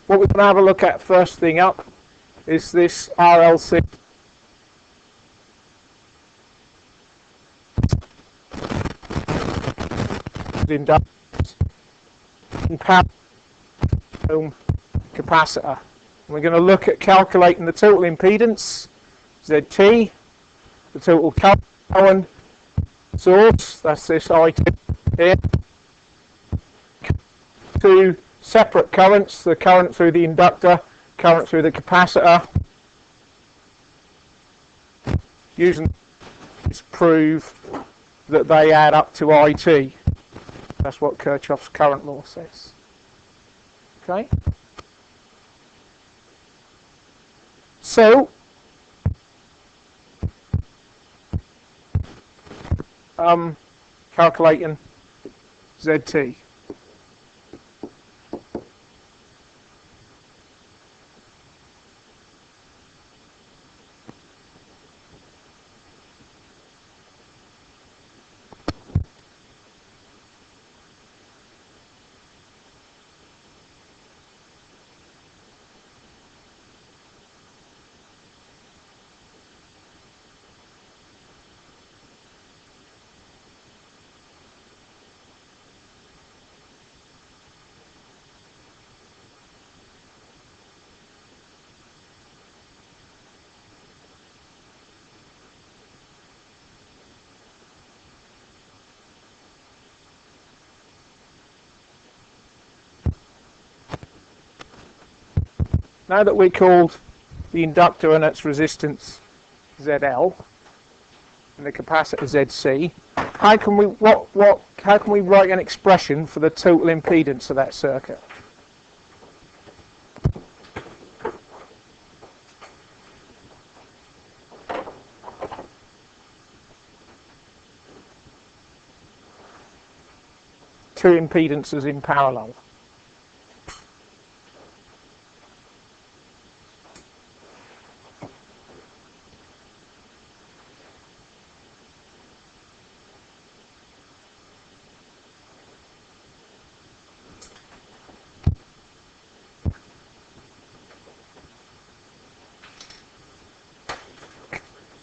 what we're going to have a look at first thing up is this RLC inductance and power ohm capacitor. And we're going to look at calculating the total impedance, ZT, the total current source, that's this I2 here, two separate currents, the current through the inductor, current through the capacitor, using this to prove that they add up to IT. That's what Kirchhoff's current law says. Okay? So, calculating ZT. Now that we called the inductor and its resistance ZL and the capacitor ZC, how can we write an expression for the total impedance of that circuit? Two impedances in parallel.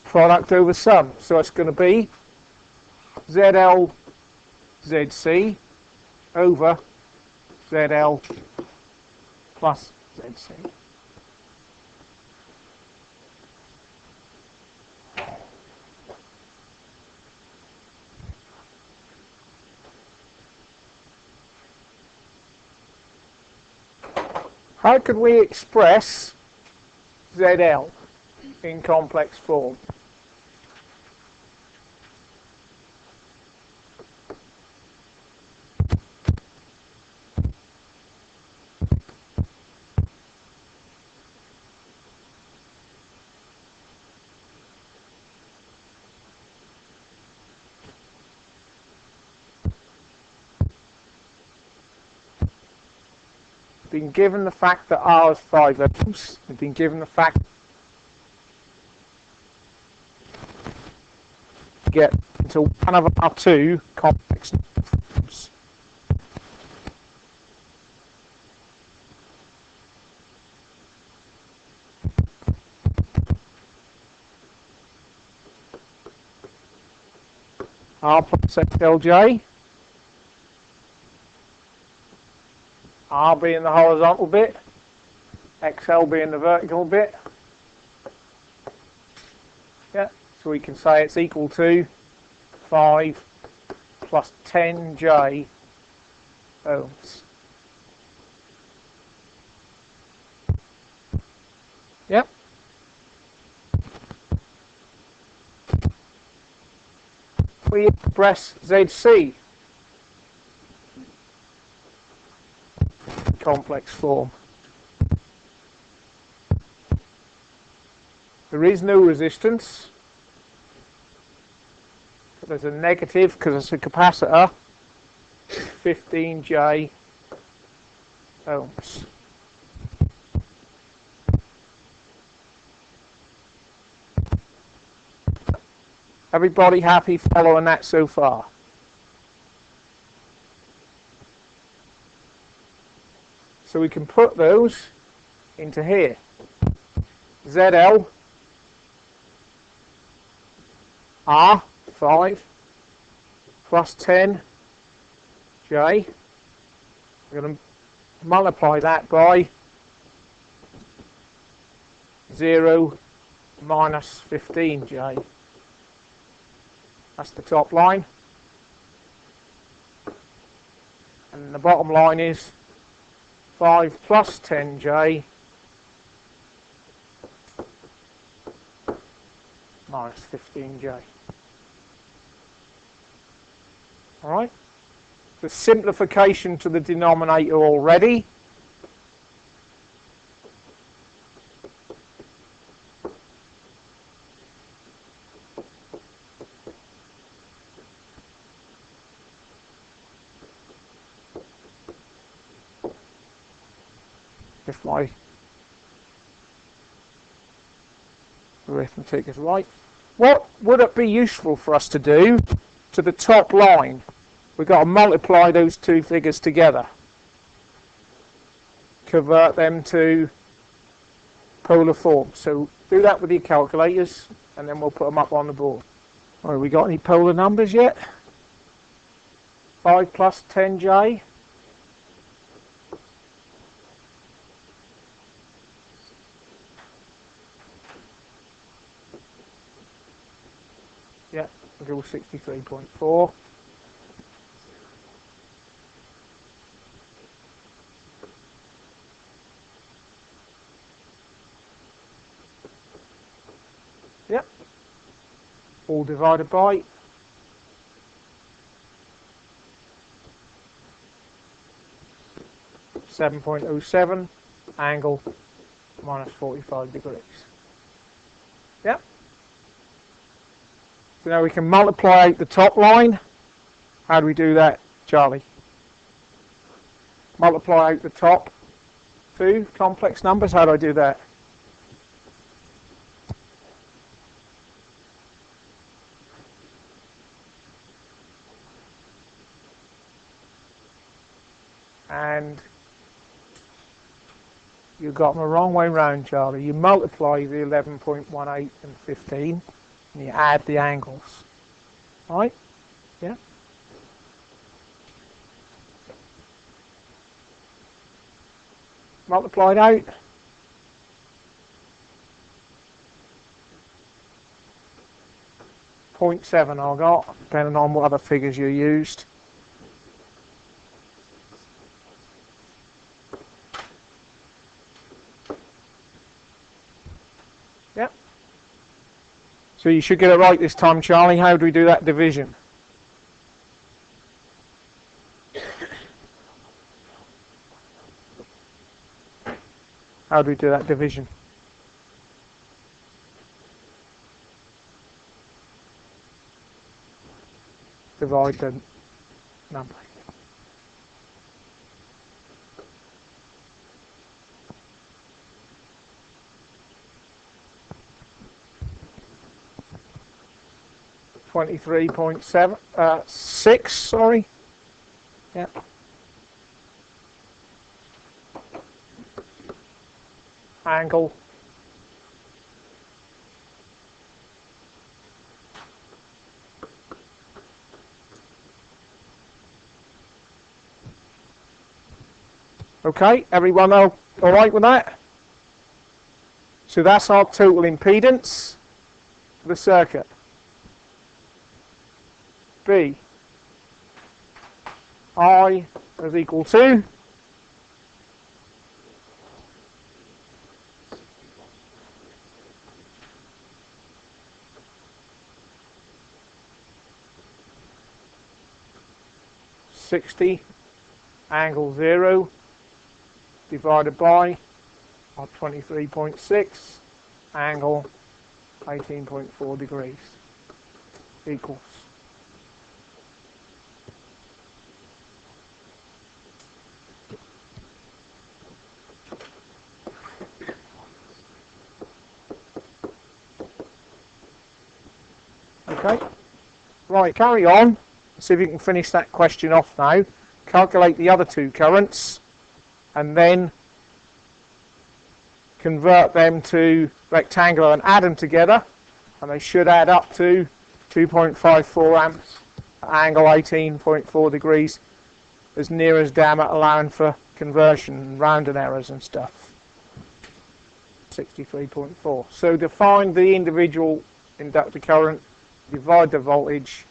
Product over sum. So it's going to be ZL ZC over ZL plus ZC. How can we express ZL in complex form? Been given the fact that R is 5 ohms, we've been given the fact to get into one of our two complex forms. R plus XLJ, R being the horizontal bit, XL being the vertical bit. Yeah, so we can say it's equal to 5 plus 10J ohms. Yep. We express ZC complex form. There is no resistance. There's a negative because it's a capacitor. 15J ohms. Everybody happy following that so far? So we can put those into here. ZL R 5 plus 10 J. We're going to multiply that by 0 minus 15J. That's the top line. And the bottom line is 5 plus 10J minus 15J. Alright? The simplification to the denominator already. If my arithmetic is right. What would it be useful for us to do to the top line? We've got to multiply those two figures together. Convert them to polar form. So do that with your calculators and then we'll put them up on the board. All right, we got any polar numbers yet? 5 plus 10J. Yeah, we'll go 63.4. Yep. All divided by 7.07, angle minus 45 degrees. Yep. So now we can multiply out the top line. How do we do that, Charlie? Multiply out the top two complex numbers. How do I do that? And you got them the wrong way round, Charlie. You multiply the 11.18 and 15 and you add the angles. Right? Yeah? Multiplied out. .7 I got, depending on what other figures you used. Yep. So you should get it right this time, Charlie. How do we do that division? How do we do that division? Divide the number. .6, sorry. Yeah. Angle. Okay, everyone all right with that? So that's our total impedance for the circuit. B I is equal to .60 angle 0 divided by 23.6 angle 18.4 degrees equals . Okay, right, carry on. See if you can finish that question off now. Calculate the other two currents and then convert them to rectangular and add them together, and they should add up to 2.54 amps at angle 18.4 degrees, as near as damn it, allowing for conversion and rounding errors and stuff. 63.4. So to find the individual inductor current, divide the voltage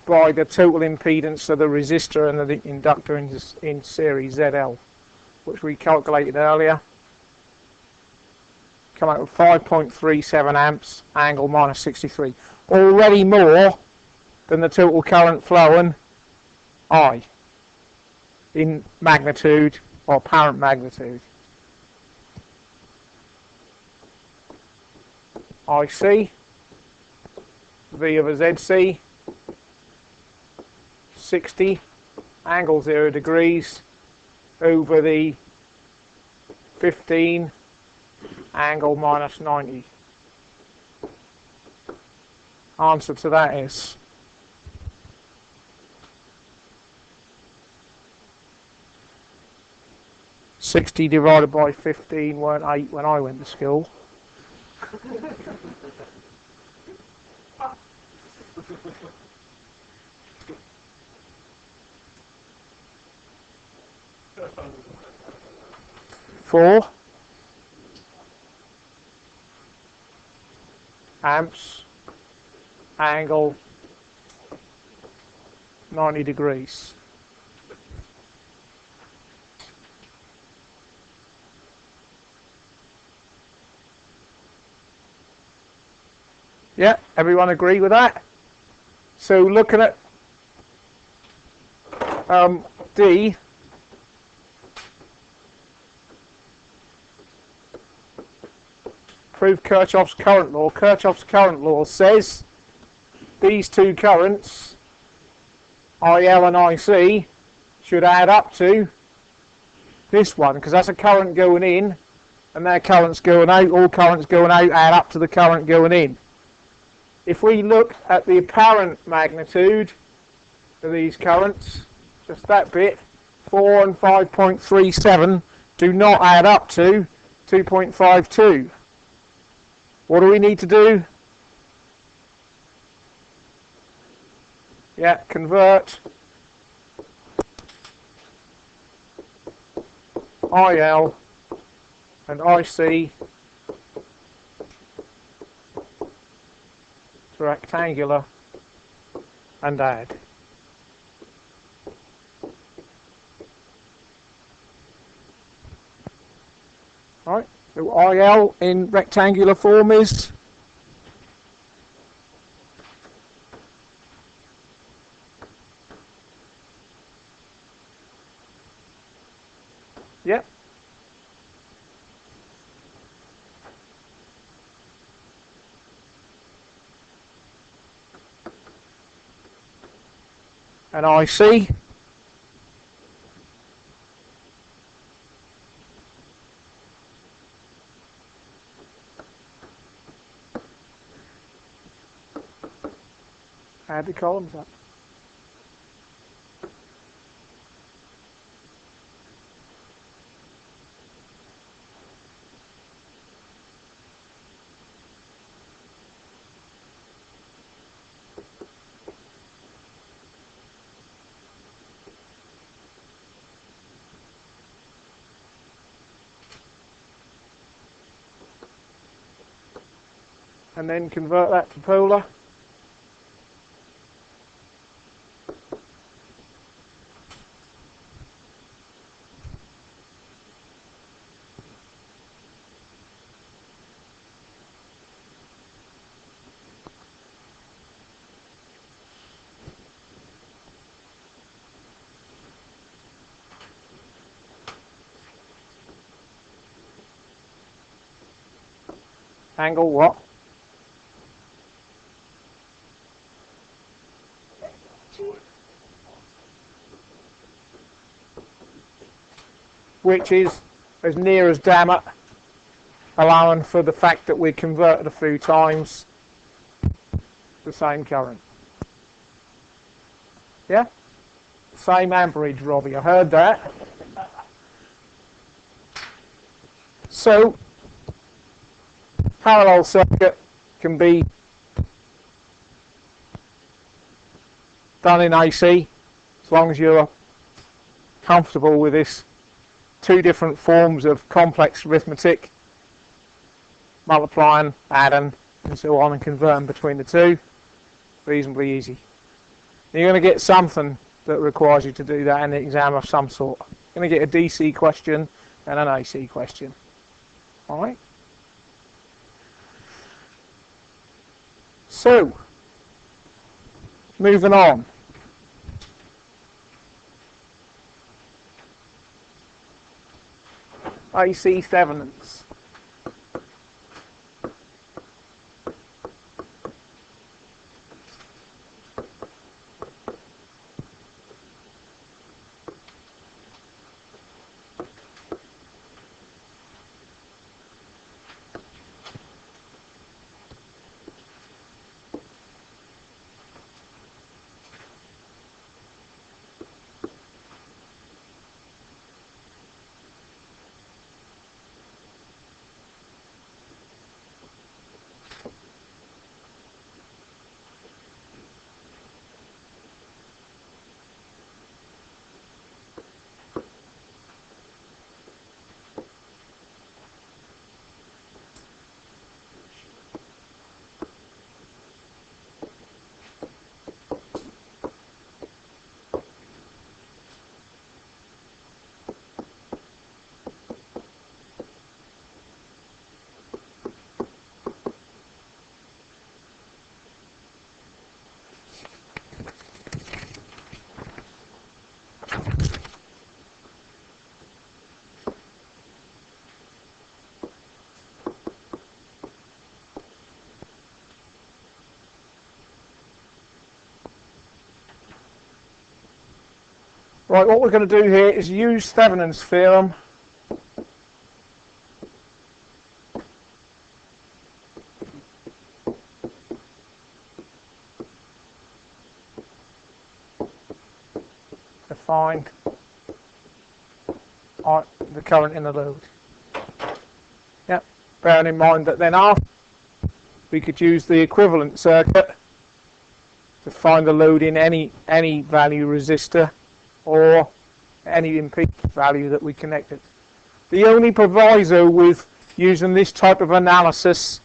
by the total impedance of the resistor and the inductor in series ZL, which we calculated earlier. Come out with 5.37 amps, angle minus 63. Already more than the total current flowing I in magnitude or apparent magnitude. IC, V over ZC, 60, angle 0 degrees, over the 15, angle minus 90. Answer to that is 60 divided by 15 weren't 8 when I went to school. Four amps, angle 90 degrees. Yeah, everyone agree with that? So looking at D, prove Kirchhoff's current law. Kirchhoff's current law says these two currents, IL and IC, should add up to this one, because that's a current going in and their currents going out. All currents going out add up to the current going in. If we look at the apparent magnitude of these currents, just that bit, 4 and 5.37 do not add up to 2.52. What do we need to do? Yeah, convert IL and IC to rectangular and add. Right, so IL in rectangular form is yep. And IC add the columns up. And then convert that to polar. Angle what? Which is as near as damn it, allowing for the fact that we converted a few times the same current. Yeah? Same amperage, Robbie, I heard that. So, parallel circuit can be done in AC, as long as you're comfortable with this two different forms of complex arithmetic, multiplying, adding, and so on, and converting between the two. Reasonably easy. You're going to get something that requires you to do that in the exam of some sort. You're going to get a DC question and an AC question. Alright? So, moving on. AC Thevenins. Right, what we're going to do here is use Thevenin's theorem to find the current in the load. Yep. Bearing in mind that then after we could use the equivalent circuit to find the load in any value resistor or any impedance value that we connected. The only proviso with using this type of analysis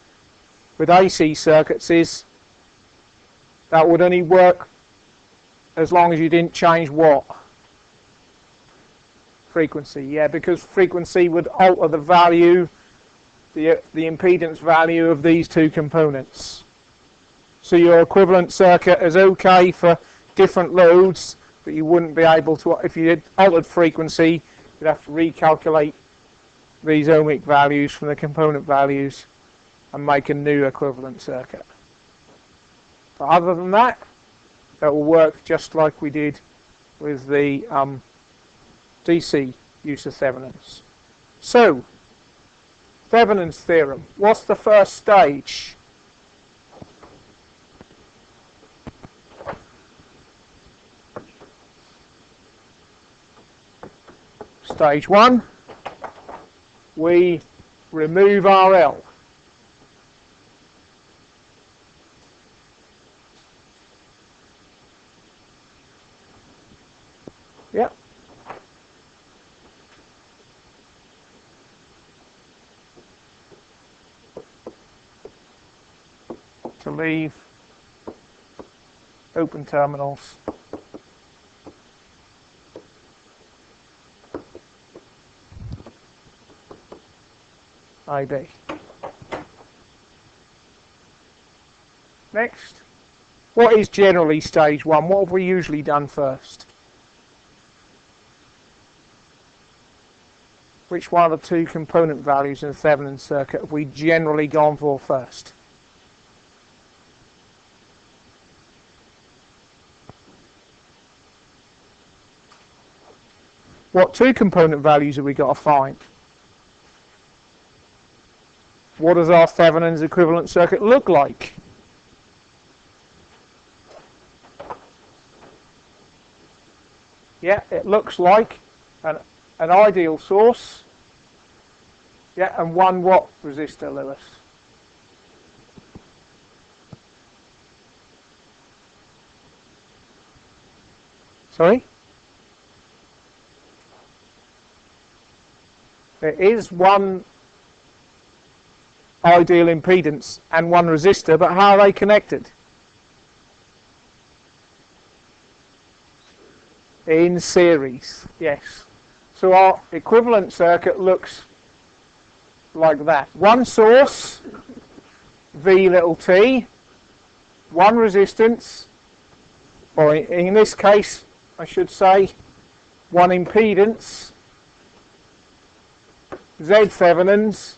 with AC circuits is that would only work as long as you didn't change what? Frequency. Yeah, because frequency would alter the value, the impedance value of these two components. So your equivalent circuit is okay for different loads, but you wouldn't be able to, if you did altered frequency, you'd have to recalculate these ohmic values from the component values and make a new equivalent circuit. But other than that, that will work just like we did with the DC use of Thevenin's. So, Thevenin's theorem. What's the first stage? Stage 1, we remove RL. Yep. To leave open terminals. IB. Next, what is generally stage 1? What have we usually done first? Which one of the two component values in the Thevenin circuit have we generally gone for first? What two component values have we got to find? What does our Thevenin's equivalent circuit look like? Yeah, it looks like an ideal source Yeah, and one what resistor, Lewis? Sorry? There is one ideal impedance and one resistor, but how are they connected? In series, yes. So our equivalent circuit looks like that. One source, V little t, one resistance, or in this case, I should say, one impedance, Z Thevenins.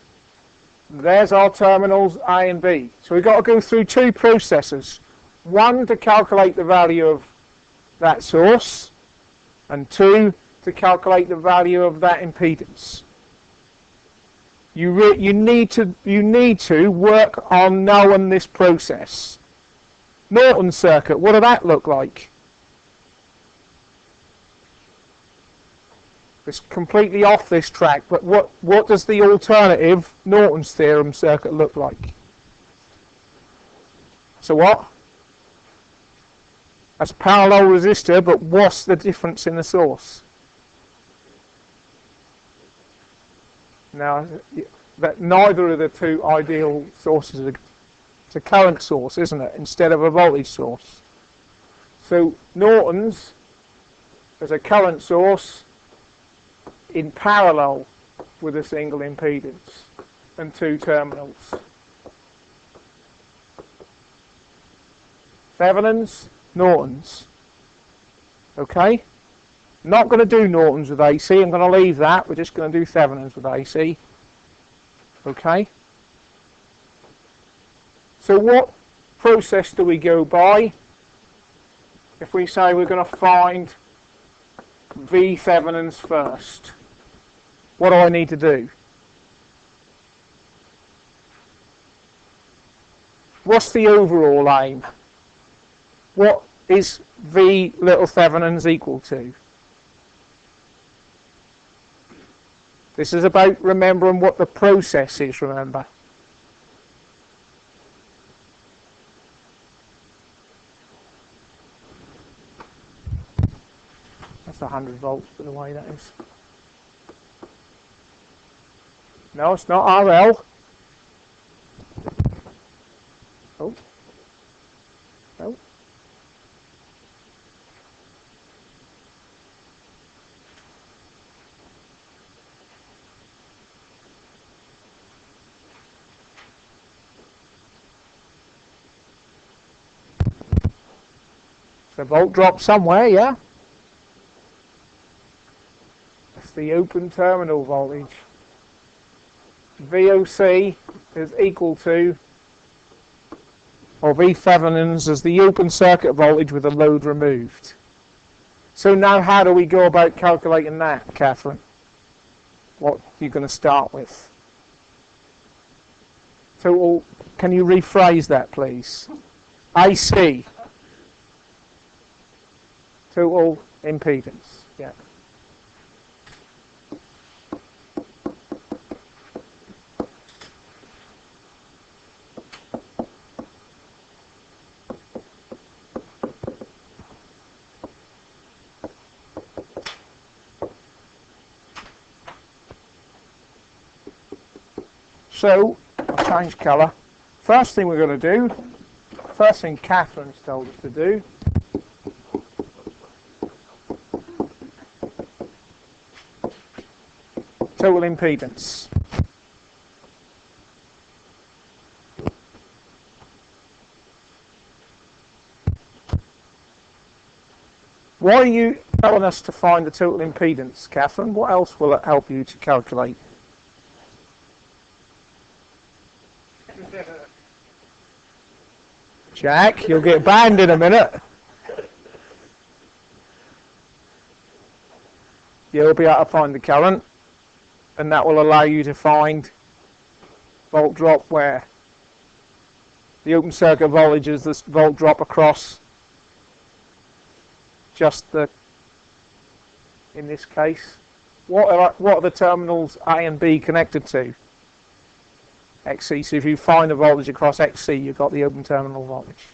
There's our terminals A and B. So we've got to go through two processes. One to calculate the value of that source, and two to calculate the value of that impedance. You need to work on knowing this process. Norton circuit, what does that look like? It's completely off this track, but what does the alternative Norton's theorem circuit look like? So what? That's parallel resistor, but what's the difference in the source? Now, that neither of the two ideal sources are, it's a current source, isn't it, instead of a voltage source. So Norton's is a current source in parallel with a single impedance and two terminals. Thevenin's, Norton's. Okay? Not going to do Norton's with AC, I'm going to leave that, we're just going to do Thevenin's with AC. Okay? So what process do we go by if we say we're going to find V Thevenin's first? What do I need to do? What's the overall aim? What is V little Thevenin's equal to? This is about remembering what the process is, remember. That's 100 volts, by the way, that is. No, it's not RL. Oh. No. The volt drop somewhere, yeah? That's the open terminal voltage. VOC is equal to, or V Thevenin's is the open circuit voltage with the load removed. So now how do we go about calculating that, Catherine? What are you going to start with? So can you rephrase that, please? AC. Total impedance. Yeah. So, I'll change colour. First thing we're going to do, first thing Catherine's told us to do, total impedance. Why are you telling us to find the total impedance, Catherine? What else will it help you to calculate? Jack, you'll get banned in a minute. You'll be able to find the current, and that will allow you to find volt drop where the open circuit voltage is this volt drop across just the, in this case, what are the terminals A and B connected to? XC. So if you find the voltage across XC, you've got the open terminal voltage.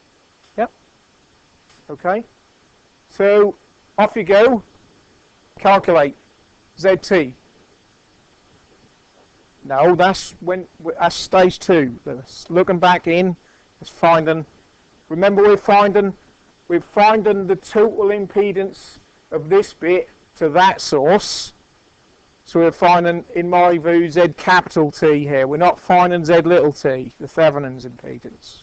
Yep. Okay. So off you go. Calculate ZT. No, that's stage 2. Looking back in, it's finding. Remember, we're finding the total impedance of this bit to that source. So we're finding, in my view, Z capital T here. We're not finding Z little t, the Thevenin's impedance.